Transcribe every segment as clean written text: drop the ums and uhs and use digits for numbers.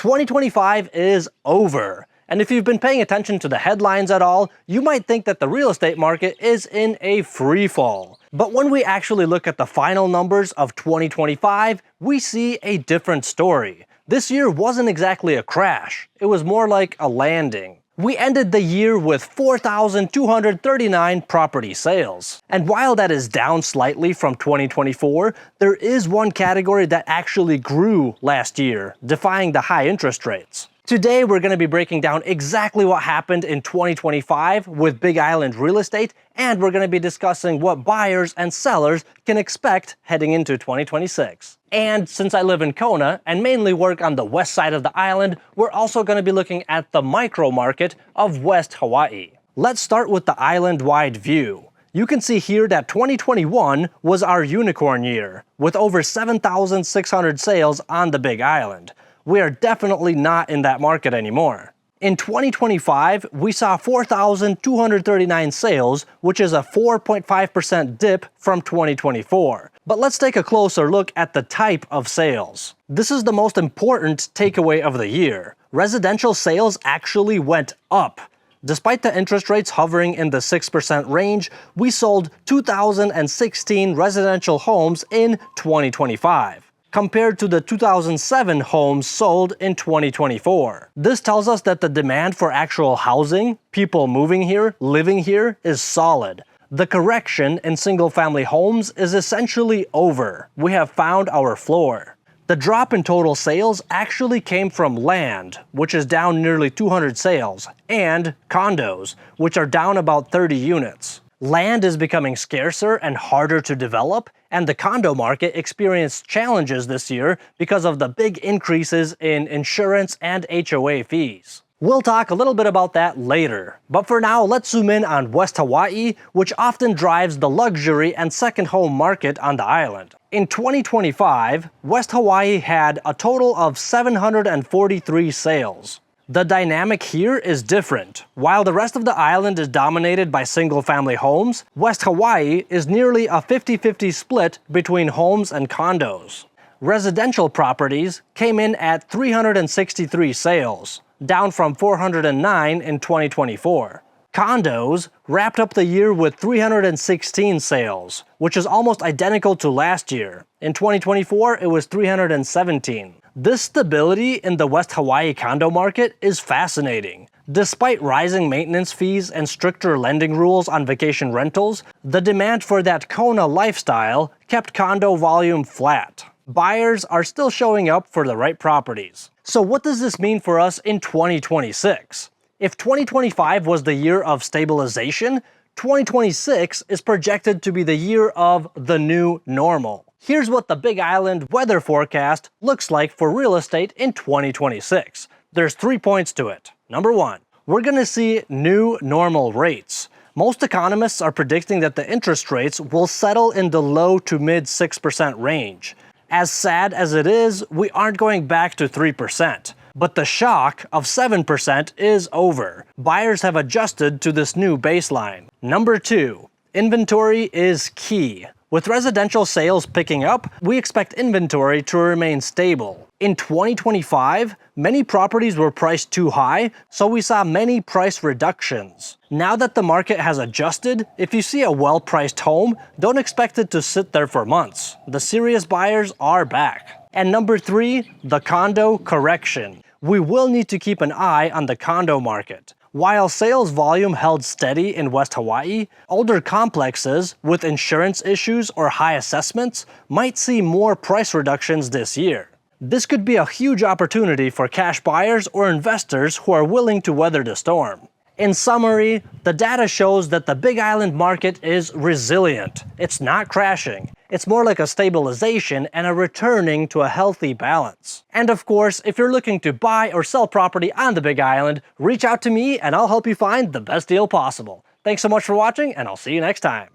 2025 is over. And if you've been paying attention to the headlines at all, you might think that the real estate market is in a free fall. But when we actually look at the final numbers of 2025, we see a different story. This year wasn't exactly a crash, it was more like a landing. We ended the year with 4,239 property sales. And while that is down slightly from 2024, there is one category that actually grew last year, defying the high interest rates. Today, we're going to be breaking down exactly what happened in 2025 with Big Island real estate, and we're going to be discussing what buyers and sellers can expect heading into 2026. And since I live in Kona and mainly work on the west side of the island, we're also going to be looking at the micro market of West Hawaii. Let's start with the island-wide view. You can see here that 2021 was our unicorn year, with over 7,600 sales on the Big Island. We are definitely not in that market anymore. In 2025, we saw 4,239 sales, which is a 4.5% dip from 2024. But let's take a closer look at the type of sales. This is the most important takeaway of the year. Residential sales actually went up. Despite the interest rates hovering in the 6% range, we sold 2,016 residential homes in 2025. Compared to the 2,007 homes sold in 2024. This tells us that the demand for actual housing, people moving here, living here, is solid. The correction in single-family homes is essentially over. We have found our floor. The drop in total sales actually came from land, which is down nearly 200 sales, and condos, which are down about 30 units. Land is becoming scarcer and harder to develop, and the condo market experienced challenges this year because of the big increases in insurance and HOA fees. We'll talk a little bit about that later, but for now let's zoom in on West Hawaii, which often drives the luxury and second home market on the island. In 2025, West Hawaii had a total of 743 sales. The dynamic here is different. While the rest of the island is dominated by single-family homes, West Hawaii is nearly a 50-50 split between homes and condos. Residential properties came in at 363 sales, down from 409 in 2024. Condos wrapped up the year with 316 sales, which is almost identical to last year. In 2024, it was 317. This stability in the West Hawaii condo market is fascinating. Despite rising maintenance fees and stricter lending rules on vacation rentals, the demand for that Kona lifestyle kept condo volume flat. Buyers are still showing up for the right properties. So what does this mean for us in 2026? If 2025 was the year of stabilization, 2026 is projected to be the year of the new normal. Here's what the Big Island weather forecast looks like for real estate in 2026. There's 3 points to it. Number one, we're gonna see new normal rates. Most economists are predicting that the interest rates will settle in the low to mid 6% range. As sad as it is, we aren't going back to 3%. But the shock of 7% is over. Buyers have adjusted to this new baseline. Number two, inventory is key. With residential sales picking up, we expect inventory to remain stable. In 2025, many properties were priced too high, so we saw many price reductions. Now that the market has adjusted, if you see a well-priced home, don't expect it to sit there for months. The serious buyers are back. And number three, the condo correction. We will need to keep an eye on the condo market. While sales volume held steady in West Hawaii, older complexes with insurance issues or high assessments might see more price reductions this year. This could be a huge opportunity for cash buyers or investors who are willing to weather the storm. In summary, the data shows that the Big Island market is resilient. It's not crashing. It's more like a stabilization and a returning to a healthy balance. And of course, if you're looking to buy or sell property on the Big Island, reach out to me and I'll help you find the best deal possible. Thanks so much for watching, and I'll see you next time.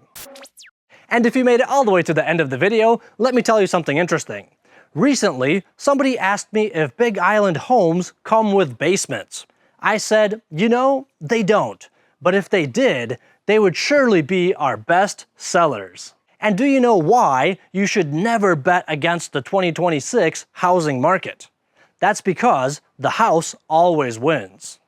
And if you made it all the way to the end of the video, let me tell you something interesting. Recently, somebody asked me if Big Island homes come with basements. I said, you know, they don't. But if they did, they would surely be our best sellers. And do you know why you should never bet against the 2026 housing market? That's because the house always wins.